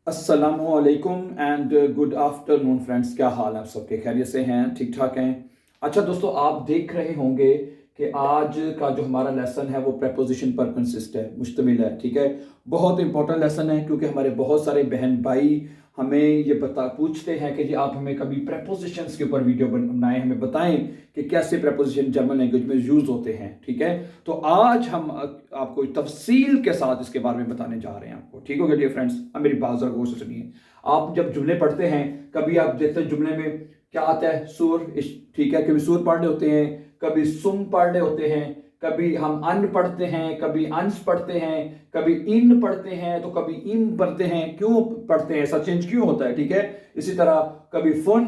अस्सलामुअलैकुम and good afternoon friends. क्या हाल है आप सबके? खैरियत से हैं? ठीक ठाक हैं? अच्छा दोस्तों, आप देख रहे होंगे कि आज का जो हमारा लेसन है वो प्रेपोजिशन पर कंसिस्ट है, मुश्तमिल है। ठीक है, बहुत इंपॉर्टेंट लेसन है क्योंकि हमारे बहुत सारे बहन भाई हमें ये पूछते हैं कि जी आप हमें कभी प्रेपोजिशंस के ऊपर वीडियो बनाएं, हमें बताएं कि कैसे प्रेपोजिशन जर्मन लैंग्वेज में यूज़ होते हैं। ठीक है, तो आज हम आपको तफसील के साथ इसके बारे में बताने जा रहे हैं आपको। ठीक हो गया डियर फ्रेंड्स? अब मेरी बात जरा गौर से सुनिए। आप जब जुमले पढ़ते हैं, कभी आप देखते हैं जुमले में क्या आता है? सुर। ठीक है, कभी सुर पढ़ रहे होते हैं, कभी सुम पढ़ रहे होते हैं, कभी हम अन पढ़ते हैं, कभी अंश पढ़ते हैं, कभी इन पढ़ते हैं, तो कभी इम पढ़ते हैं। क्यों पढ़ते हैं? ऐसा चेंज क्यों होता है? ठीक है, इसी तरह कभी फुन,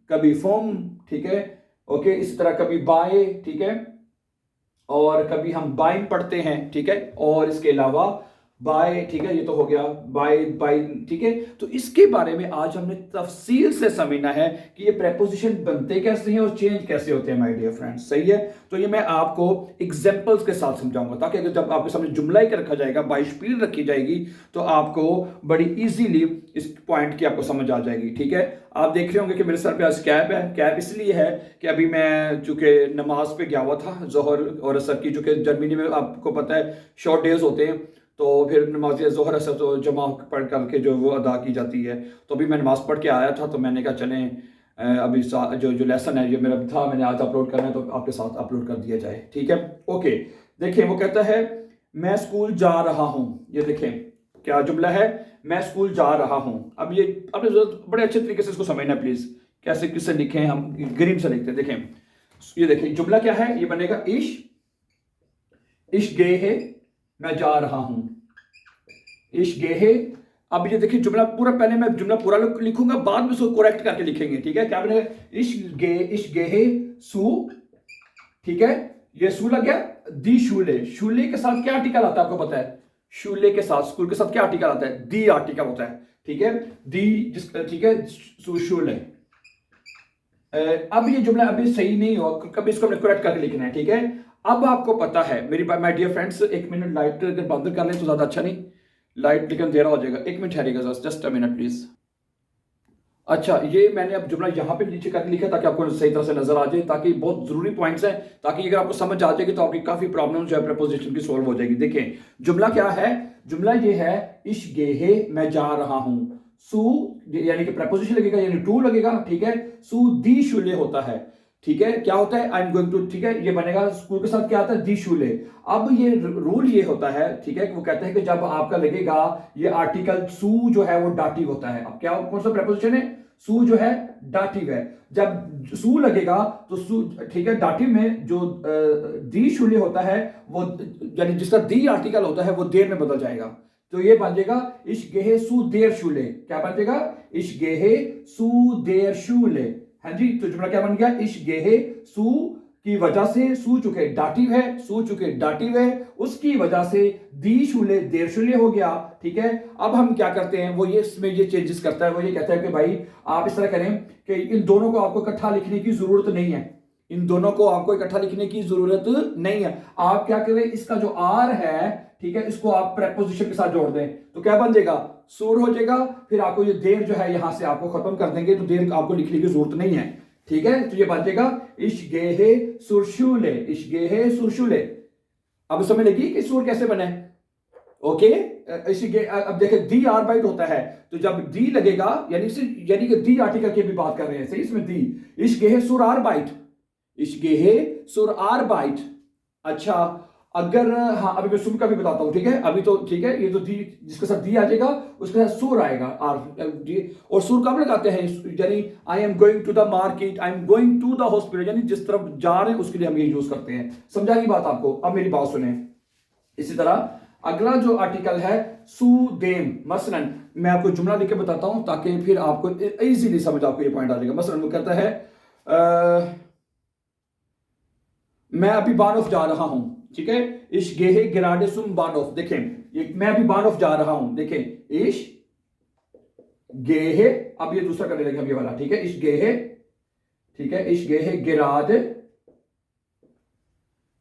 कभी फोम। ठीक है, ओके, इसी तरह कभी बाय। ठीक है, और कभी हम बाइन पढ़ते हैं। ठीक है, और इसके अलावा बाय। ठीक है, ये तो हो गया बाय बाय। ठीक है, तो इसके बारे में आज हमने तफसील से समझना है कि ये प्रेपोजिशन बनते कैसे हैं और चेंज कैसे होते हैं माय डियर फ्रेंड्स। सही है, तो ये मैं आपको एग्जांपल्स के साथ समझाऊंगा ताकि अगर जब आपके सामने जुमला ही रखा जाएगा, बाइशपील रखी जाएगी, तो आपको बड़ी इजीली इस पॉइंट की आपको समझ आ जाएगी। ठीक है, आप देख रहे होंगे कि मेरे सर पे आज कैप है। कैप इसलिए है कि अभी मैं चूंकि नमाज पे गया हुआ था जोहर और असर की, चूंकि जर्मनी में आपको पता है शॉर्ट डेज होते हैं, तो फिर नमाज जोहर असर तो जमा पढ़ करके जो वो अदा की जाती है। तो अभी मैं नमाज पढ़ के आया था, तो मैंने कहा चलें अभी जो जो लेसन है जो मेरा था मैंने आज अपलोड करना है, तो आपके साथ अपलोड कर दिया जाए। ठीक है, ओके। देखिए वो कहता है मैं स्कूल जा रहा हूं। ये देखें क्या जुमला है, मैं स्कूल जा रहा हूं। अब ये अपने बड़े अच्छे तरीके से इसको समझना प्लीज। कैसे किससे लिखें? हम ग्रीन से लिखते हैं। देखें, ये देखें जुमला क्या है, ये बनेगा इश गे है, मैं जा रहा हूं। इश गे है। अब ये देखिए जुमला पूरा, पहले मैं जुमला पूरा लिखूंगा, बाद में उसको करेक्ट करके लिखेंगे। ठीक है, क्या बनेगा? इश गे है सू। ठीक है, ये सू लग गया। दी शूले। शूले के साथ क्या आर्टिकल आता है आपको पता है? शूले के साथ, स्कूल के साथ क्या आर्टिकल आता है? दी आर्टिकल होता है। ठीक है, दी जिस, ठीक है, शूले। अब ये जुमला अभी सही नहीं हुआ, कभी इसको हमने करेक्ट करके लिखना है। ठीक है, अब आपको पता है मेरी माय डियर फ्रेंड्स, एक मिनट लाइट अगर बंद कर लें तो ज्यादा अच्छा नहीं, लाइट लेकिन देरा हो जाएगा। एक मिनट ठहरेगा, जस्ट अ मिनट प्लीज। अच्छा, ये मैंने अब जुमला यहाँ पे नीचे करके लिखा ताकि आपको सही तरह से नजर आ जाए, ताकि बहुत जरूरी पॉइंट्स हैं, ताकि अगर आपको समझ आ जाएगी तो आपकी काफी प्रॉब्लम जो है प्रपोजिशन की सॉल्व हो जाएगी। देखें जुमला क्या है, जुमला ये है इश गेहे, मैं जा रहा हूं। सू यानी कि प्रपोजिशन लगेगा, यानी टू लगेगा। ठीक है, सू दी शुले होता है। ठीक है, क्या होता है? I am going to. ठीक है, ये बनेगा स्कूल के साथ क्या आता है? दी शुले। अब ये रूल ये होता है, ठीक है, वो कहते हैं कि जब आपका लगेगा ये आर्टिकल सू जो है वो डाटिव होता है। अब क्या कौन सा प्रपोजिशन है? सू जो है डाटिव है। जब सू लगेगा तो सू, ठीक है, डाटिव में जो दी शूल्य होता है वो, यानी जिसका दी आर्टिकल होता है वो देर में बदल जाएगा। तो ये बन जाएगा इश गेहे सू देर शूले। क्या बन जाएगा? इश गेहे सू देर शूले। हाँ जी, तो जुमला क्या बन गया? इश गेहे सू की वजह से, सू चुके डाटिव है, सू चुके डाटिव है, उसकी वजह से दी शूले देर शूल्य हो गया। ठीक है, अब हम क्या करते हैं, वो ये इसमें ये चेंजेस करता है। वो ये कहता है कि भाई आप इस तरह करें कि इन दोनों को आपको इकट्ठा लिखने की जरूरत नहीं है। इन दोनों को आपको इकट्ठा लिखने की जरूरत नहीं है। आप क्या करें, इसका जो आर है, ठीक है, इसको आप प्रेपोजिशन के साथ जोड़ दें, तो क्या बन जाएगा? सूर हो जाएगा। फिर आपको ये देर जो है यहां से आपको खत्म कर देंगे, तो देर आपको लिखने की जरूरत नहीं है। ठीक है, तो ये बन जाएगा इश गेहे सुरशुले। इश गेहे सुरशुले। अब समझ लगी कि सूर कैसे बने? ओके, अब देखें दी आर बाइट होता है, तो जब दी लगेगा यानी कि दी आर्टिकल की भी बात कर रहे हैं, सही, इसमें दी। इश गेहे सुर आर बाइट। इश गेहे सुर आर बाइट। अच्छा, अगर हाँ, अभी मैं सुर का भी बताता हूं। ठीक है, अभी तो ठीक है, ये तो दी जिसके साथ दी आ जाएगा उसके साथ सुर आएगा, आर दी। और सुर कब लगाते हैं? यानी I am going to the market, I am going to the hospital, यानी जिस तरफ जा रहे हैं उसके लिए हम ये यूज करते हैं। समझा की बात आपको? अब मेरी बात सुने। इसी तरह अगला जो आर्टिकल है सुदेम। मसलन मैं आपको जुमला लिख के बताता हूं ताकि फिर आपको इजीली समझ, आपको ये पॉइंट आ जाएगा। मसलन वो कहता है मैं अभी बानोफ जा रहा हूं। ठीक है, इश गेहे गिराडे सुम बानोफ। देखें, ये मैं अभी बानोफ जा रहा हूं। देखें, इश गेहे, अब ये दूसरा करने लगे हम ये वाला। ठीक है, इश गेहे, ठीक है, इश गेहे गिराडे,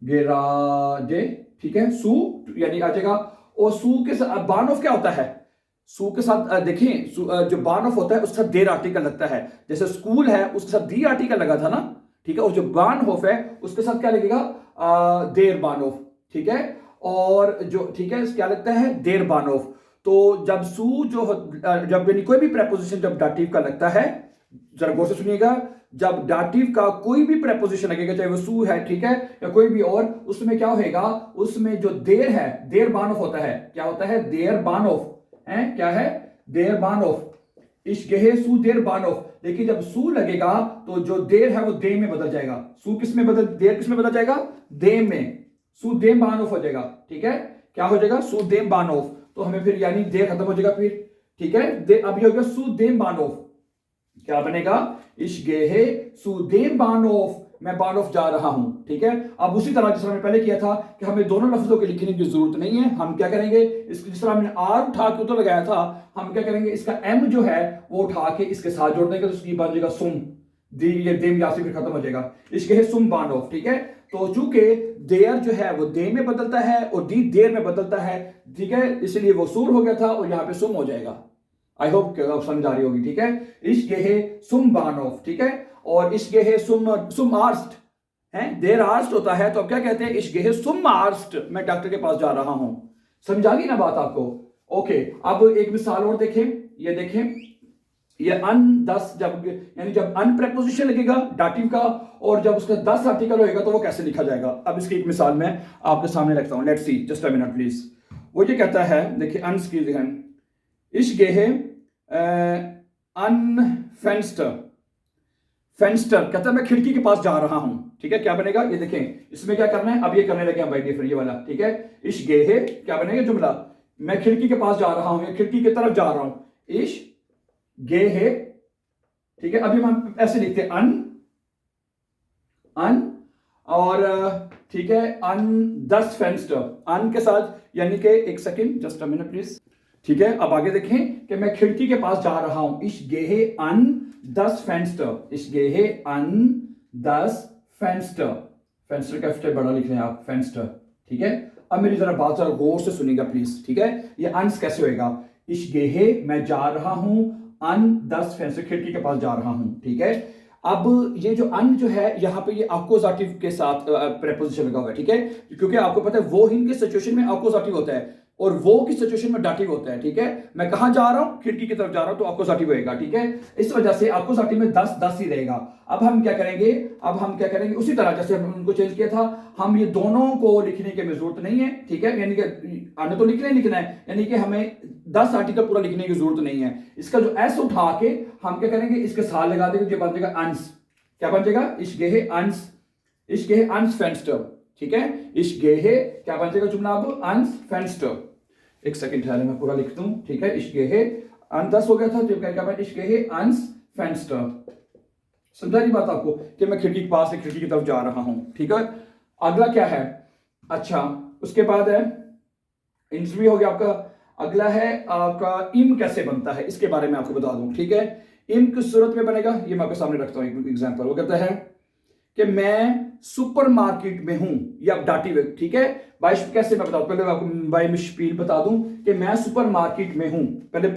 गिराडे। ठीक है, सू यानी आ जाएगा, और सू के साथ बानोफ क्या होता है? सू के साथ देखिए जो बान ऑफ होता है उसके साथ देर आर्टिकल लगता है, जैसे स्कूल है उसके साथ दी आर्टिकल लगा था ना, ठीक है। और जो बान ऑफ है उसके साथ क्या लगेगा, देर बान ऑफ, ठीक है। और जो ठीक है क्या लगता है, देर बान ऑफ। तो जब सू जो जब यानी कोई भी प्रेपोजिशन जब डाटिव का लगता है, जरा गौर से सुनिएगा, जब डाटिव का कोई भी प्रेपोजिशन लगेगा, चाहे वो सू है, ठीक है, या कोई भी और, उसमें क्या होएगा, उसमें जो देर है, देर बान ऑफ होता है। क्या होता है, देर बान ऑफ है, क्या है, देर बान ऑफ। इश्गेहे सू देर बान ऑफ। देखिए जब सू लगेगा तो जो देर है वो दे में बदल जाएगा। सू किस में बदल, देर किस में बदल जाएगा, दे में। सू देम बान ऑफ हो जाएगा, ठीक है। क्या हो जाएगा, सू देम बान ऑफ। तो हमें फिर यानी देर खत्म हो जाएगा फिर, ठीक है। अब ये हो गया सू देम बान ऑफ। क्या बनेगा, इश्गेहे सू देम बान ऑफ, मैं बान ऑफ जा रहा हूं, ठीक है। अब उसी तरह जिस तरह मैंने पहले किया था कि हमें दोनों लफ्जों के लिखने की जरूरत नहीं है, हम क्या करेंगे, जिस तरह हमने आर उठा के तो लगाया था, हम क्या करेंगे, इसका एम जो है वो उठा के इसके साथ जोड़ देंगे, तो उसकी बन जाएगा सुम, दी ये देम या फिर खत्म हो जाएगा, इसके सुम बान ऑफ, ठीक है। तो चूंकि देर जो है वो दे में बदलता है और दी देर में बदलता है, ठीक है, इसलिए वो सूर हो गया था और यहाँ पे सुम हो जाएगा। आई होप समझ आ रही होगी, ठीक है। इश्गेहे सुम बान ऑफ, ठीक है। और इश्गेहे सुम आर्स्ट है, देर आर्स्ट होता है, तो अब क्या कहते हैं, इश्गेहे सुम आर्स्ट, मैं डॉक्टर के पास जा रहा हूं। समझा गई ना बात आपको, ओके। अब एक मिसाल और देखें, ये देखें, ये अन 10 जब यानी जब अन प्रेपोजिशन लगेगा डाटिव का और जब उसका 10 आर्टिकल होएगा तो वो कैसे लिखा जाएगा। अब इसकी एक मिसाल मैं आपके सामने रखता हूं, let's see, just a minute please. वो ये कहता है, देखिए अन की इश्गेहे अनफेंस्टर, फेंस्टर कहता है मैं खिड़की के पास जा रहा हूं, ठीक है। क्या बनेगा, ये देखें, इसमें क्या करना है, अब ये करने लगे हम भाई डिफरेंट, ये वाला, ठीक है। इश्गेहे क्या बनेगा जुमला, मैं खिड़की के पास जा रहा हूं या खिड़की की तरफ जा रहा हूं, इश्गेहे, ठीक है। अभी हम ऐसे लिखते हैं अन अन और ठीक है, अन 10 फेंस्टर, अन के साथ यानी कि एक second, just a minute please, ठीक है। अब आगे देखें कि मैं खिड़की के पास जा रहा हूं, इश्गेहे अन 10 फेंस्टर, इश्गेहे अन 10 फेंस्टर, फेंस्टर का एफ बड़ा लिख रहे हैं आप, फेंस्टर, ठीक है। अब मेरी जरा बात जरा गौर से सुनिएगा प्लीज, ठीक है। ये अंस कैसे होएगा, इश्गेहे मैं जा रहा हूं, अन 10 फेंस्टर खिड़की के पास जा रहा हूं, ठीक है। अब ये जो अन जो है यहाँ पे ये अकोजाटिव के साथ प्रेपोजिशन लगा हुआ है, ठीक है, क्योंकि आपको पता है वो हिन के सिचुएशन में अकोजाटिव होता है और वो की सिचुएशन में डाटिव होता है, ठीक है। मैं कहां जा रहा हूं, खिड़की की तरफ जा रहा हूं, तो अकोजाटिव होएगा, ठीक है। इस वजह से अकोजाटिव में 10 ही रहेगा। अब हम क्या करेंगे, उसी तरह जैसे हमने उनको चेंज किया था, हम ये दोनों को लिखने की जरूरत नहीं है, ठीक है। यानी कि आने तो लिखना है, यानी कि हमें 10 आर्टिकल पूरा लिखने की जरूरत नहीं है। इसका जो एस उठा के हम क्या करेंगे, इसके साथ लगा देंगे, जो बन जाएगा अंश, क्या बन जाएगा, इश्गेहे अंश फेंस्टर, ठीक है। इश्गेहे क्या बन जाएगा जुमला अब, अंश फेंस्टर। एक सेकंड ठहरे मैं पूरा लिख दूं, ठीक है। इश्गेहे अन 10 हो गया था, जो क्या बना, इश्गेहे अंश फेंस्टर। समझा नहीं बात आपको कि मैं खिड़की के पास से खिड़की की तरफ जा रहा हूं, ठीक है। अगला क्या है, अच्छा उसके बाद है इंटरव्यू हो गया आपका। अगला है आपका इम कैसे बनता है, इसके बारे में आपको बता दूं, ठीक है। इम किस सूरत में बनेगा, ये मैं आपके सामने रखता हूं एक एग्जांपल। वो कहता है कि मैं सुपरमार्केट में हूं, ये अब डाटिव है, ठीक है। बाइश कैसे मैं बताऊं, पहले आपको बाय मिशपील बता दूं कि मैं सुपरमार्केट में हूं। पहले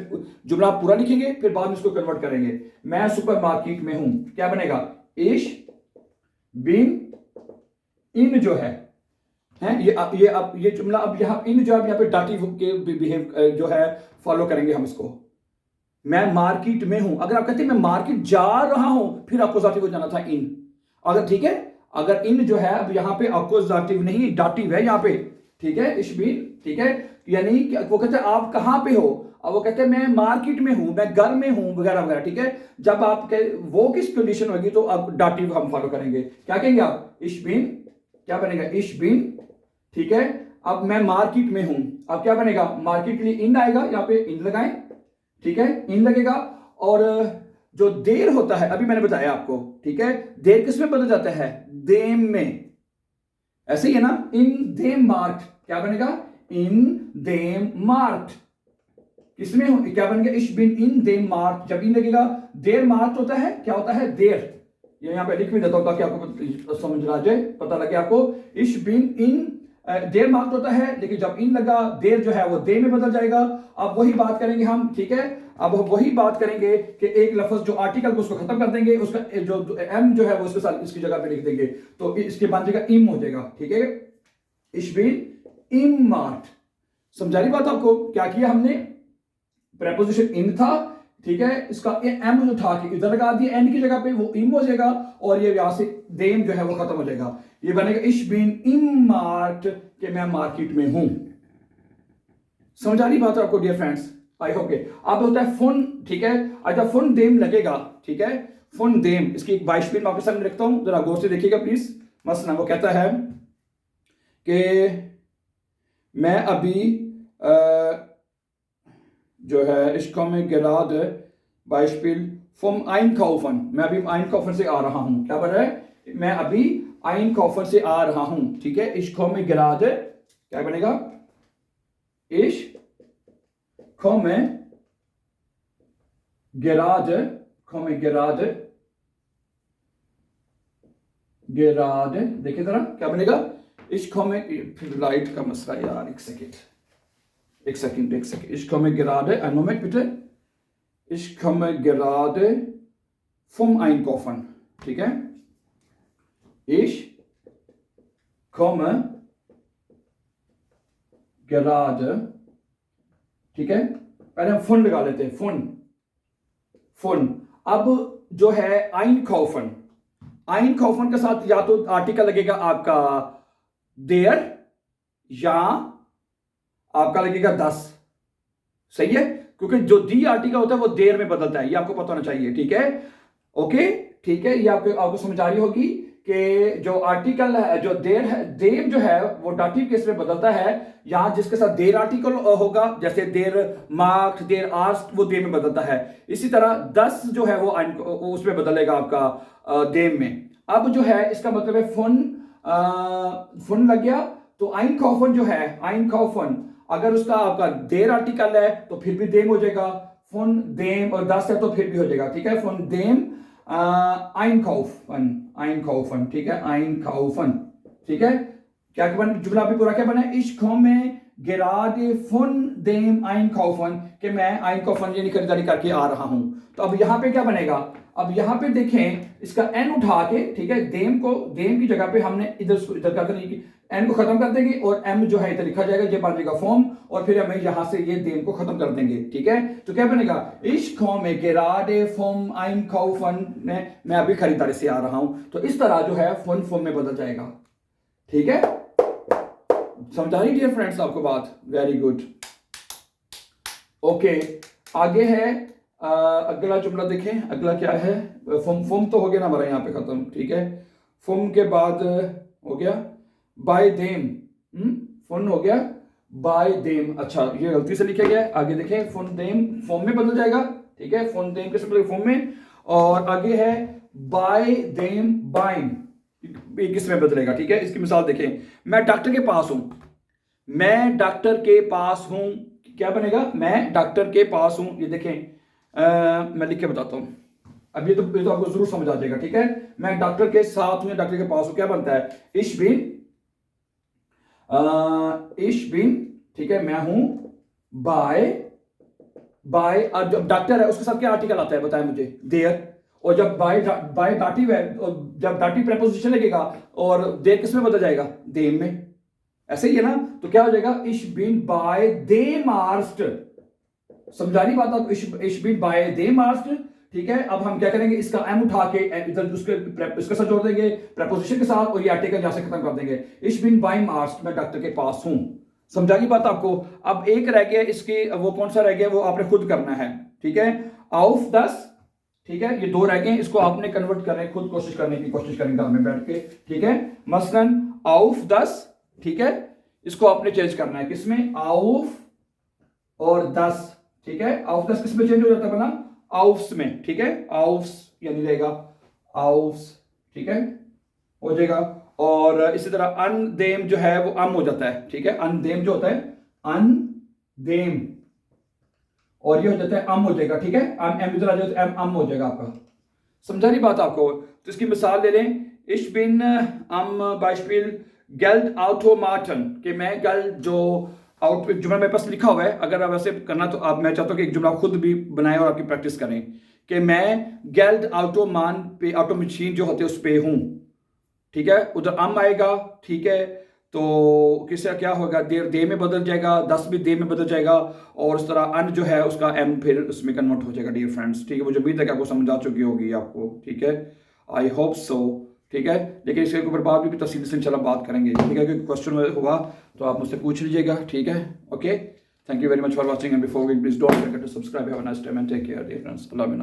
जुमला पूरा लिखेंगे फिर बाद में इसको कन्वर्ट करेंगे। मैं सुपरमार्केट में हूं, क्या बनेगा, इश बीन इन जो है ये जुमला अब यहां इन जो है यहाँ पे डाटिव के बिहेव जो है फॉलो करेंगे हम इसको। मैं मार्केट में हूं, अगर आप कहते हैं मैं मार्केट जा रहा हूं, फिर आपको जातिव हो जाना था इन, अगर ठीक है। अगर इन जो है अब यहाँ पे अकोजाटिव नहीं डाटिव है यहाँ पे, ठीक है, इशबीन, ठीक है। यानी कि वो कहते हैं आप कहां पे हो, अब वो कहते हैं मैं मार्केट में हूं, मैं घर में हूं, वगैरह वगैरह, ठीक है। जब आप वो किस कंडीशन होगी तो अब डाटिव हम फॉलो करेंगे, क्या कहेंगे आप, इशबीन, क्या बनेगा, इशबीन, ठीक है। अब मैं मार्केट में हूं, अब क्या बनेगा, मार्केट के लिए इन आएगा, यहाँ पे इन लगाएं, ठीक है, इन लगेगा। और जो देर होता है अभी मैंने बताया आपको, ठीक है, देर किस में बदल जाता है, देम में, ऐसे ही है ना, इन देम मार्क्ड, क्या बनेगा, इन देम मार्क्ड, किसमें क्या बन गया, इश बिन इन देम मार्क्ड। जब इन लगेगा देर मार्क्ड होता है, क्या होता है, देर, ये यहां पे लिख भी देता हूं ताकि आपको समझ आ जाए, पता लगे आपको। इश बिन इन देर मार्क्ड होता है, लेकिन जब इन लगा देर जो है वो दे में बदल जाएगा। अब वही बात करेंगे हम, ठीक है। अब वही बात करेंगे कि एक लफ्ज जो आर्टिकल को उसको खत्म कर देंगे, उसका जो एम जो है वो उसके साथ इसकी जगह पे लिख देंगे, तो इसके बाद जगह इम हो जाएगा, ठीक है। इश बिन इम मार्क्ड, समझा रही बात आपको? क्या किया हमने, प्रेपोजिशन इन था, ठीक है, इसका एम जो था कि इधर लगा दिया एन की जगह पे, वो इम हो जाएगा, और ये यहां से देम जो है वो खत्म हो जाएगा। ये बनेगा इश बिन इम मार्क्ड, कि मैं मार्केट में हूं। समझ आ रही बात आपको डियर फ्रेंड्स? आई होप के। अब होता है फुन, ठीक है। अच्छा फुन देम लगेगा, ठीक है, फुन देम, इसकी एक बाइशबीन आपके सामने रखता हूं, जरा गौर से देखिएगा प्लीज। मसलन वो कहता है कि मैं अभी जो है इसको में गिराद बाइशबिल फ्रॉम आइनकाउफन, मैं अभी आइनकाउफन से आ रहा हूं। क्या बन रहा है, मैं अभी आइनकाउफन से आ रहा हूं, ठीक है। इश्को में गिराद क्या बनेगा, इश में गिराद, गिराद, देखिए जरा क्या बनेगा, इश्को में, फिर लाइट का मसला यार, एक second, ich komme gerade, einen Moment bitte, ich komme gerade vom Einkaufen, ठीक है, ich komme gerade, ठीक है। पहले हम फुन लगा लेते हैं, फुन। अब जो है आइनकाउफन के साथ या तो आर्टिकल लगेगा आपका देयर, या आपका लगेगा 10, सही है, क्योंकि जो दी आर्टिकल होता है वो देर में बदलता है, ये आपको पता होना चाहिए, ठीक है। ओके, ठीक है, ये आपको समझ आ रही होगी कि जो आर्टिकल है, जो देर है, देर जो है वो डाटिव केस में बदलता है, यहां जिसके साथ देर आर्टिकल होगा, जैसे देर मार्क्ड, देर आस्क्ड, वो देर में बदलता है। इसी तरह 10 जो है वो उसमें बदलेगा आपका देम में। अब जो है इसका मतलब है फुन लग गया, तो आइनकाउफन जो है, आइनकाउफन अगर उसका आपका देर आर्टिकल है तो फिर भी देम हो जाएगा, फुन देम, और 10 है तो फिर भी हो जाएगा, ठीक है। फुन देम आइनकाउफन, ठीक है, आइनकाउफन, ठीक है। क्या जुमला भी पूरा क्या बना है, इश्क में गिरादे फुन देम आइनकाउफन, कि मैं आइनकाउफन यानी खरीदारी करके आ रहा हूं। तो अब यहां पे क्या बनेगा, अब यहां पे देखें, इसका एन उठा के, ठीक है, देम की जगह पे हमने इधर कर देंगे, एन को खत्म कर देंगे, और एम जो है इधर लिखा जाएगा, ये बन जाएगा फॉर्म, और फिर हमें यहां से ये देम को खत्म कर देंगे, ठीक है। तो क्या बनेगा, इश्क में गिरादे फुम आइनकाउफन, मैं अभी खरीदारी से आ रहा हूं। तो इस तरह जो है फुन फुम में बदल जाएगा, ठीक है। समझा रही डियर फ्रेंड्स आपको बात? Very good, okay. आगे है अगला जुमला देखें, अगला क्या है, फुम तो हो गया ना हमारा यहाँ पे खत्म, ठीक है। फुम के बाद हो गया बाय देम, फुन हो गया बाय देम, अच्छा ये गलती से लिखा गया है, आगे देखें, फुन देम फॉर्म में बदल जाएगा, ठीक है, फुन देम के फॉर्म में। और आगे है बाय देम बाइन, किस में बदलेगा, ठीक है। इसकी मिसाल देखें, मैं डॉक्टर के पास हूं, मैं डॉक्टर के पास हूं, क्या बनेगा, मैं डॉक्टर के पास हूं। ये देखें, मैं लिख के बताता हूं, अब ये तो आपको जरूर समझ आ जाएगा, ठीक है। मैं डॉक्टर के साथ हूं, डॉक्टर के पास हूं, क्या बनता है, इश बिन, ठीक है, मैं हूं बाय, और जब डॉक्टर है उसके साथ क्या आर्टिकल आता है बताएं मुझे, देयर। और जब बाय डाटिव है, और जब डाटिव प्रेपोजिशन लगेगा, और देर किस में बदल जाएगा, देम में, ऐसे ही है ना। तो क्या हो जाएगा, इश बिन बाय देम आस्क्ड, समझा रही बात आप, इश बिन बाय देम आस्क्ड, ठीक है। अब हम क्या करेंगे, इसका एम उठा के इधर उसके साथ जोड़ देंगे प्रेपोजिशन के साथ, और ये आर्टिकल यहां से खत्म कर देंगे, इश बिन बाय आस्क्ड, मैं डॉक्टर के पास हूं। समझा रही बात आपको? अब एक रह गया इसकी, वो कौन सा रह गया, वो आपने खुद करना है, ठीक है। आउफ 10, ठीक है, ये 2 रह गए, इसको आपने कन्वर्ट करने खुद कोशिश करने की कोशिश करेंगे घर में बैठ के, ठीक है। मसलन आउफ 10, ठीक है, इसको आपने चेंज करना है, किसमें, आउफ और 10, ठीक है। आउफ 10 किसमें चेंज हो जाता है, बना आउफ्स में, ठीक है, आउफ्स यानी रहेगा आउफ्स, ठीक है, हो जाएगा। और इसी तरह अन देम जो है वो अम हो जाता है, ठीक है, अन देम जो होता है अन देम, और ये हो जाता है अम हो जाएगा, ठीक है, एम इधर आ जाए तो अम हो जाएगा आपका। समझा रही बात आपको? तो इसकी मिसाल ले लें, इश बिन अम बाइशबिल गेल्ड automaten कि मैं गेल्ड जो आउट जुमला मेरे पास लिखा हुआ है, अगर आप ऐसे करना तो आप, मैं चाहता हूँ कि एक जुमला खुद भी बनाए और आपकी प्रैक्टिस करें कि मैं गेल्ड automan पे, ऑटो मशीन जो होते हैं उस पे हूँ, ठीक है। उधर अम आएगा, ठीक है, तो किससे क्या होगा, देर दे में बदल जाएगा, 10 भी दे में बदल जाएगा, और उस तरह अन जो है उसका एम फिर उसमें कन्वर्ट हो जाएगा डियर फ्रेंड्स, ठीक है। मुझे उम्मीद है कि आपको समझ आ चुकी होगी आपको, ठीक है, आई होप सो, ठीक है। लेकिन इसके ऊपर बाद भी तफसील से इंशाल्लाह बात करेंगे, ठीक है। कोई क्वेश्चन होगा तो आप मुझसे पूछ लीजिएगा, ठीक है। Okay, thank you very much for watching and before going please don't forget to subscribe, have a nice time and take care dear friends, अल्लाह हाफ़िज़।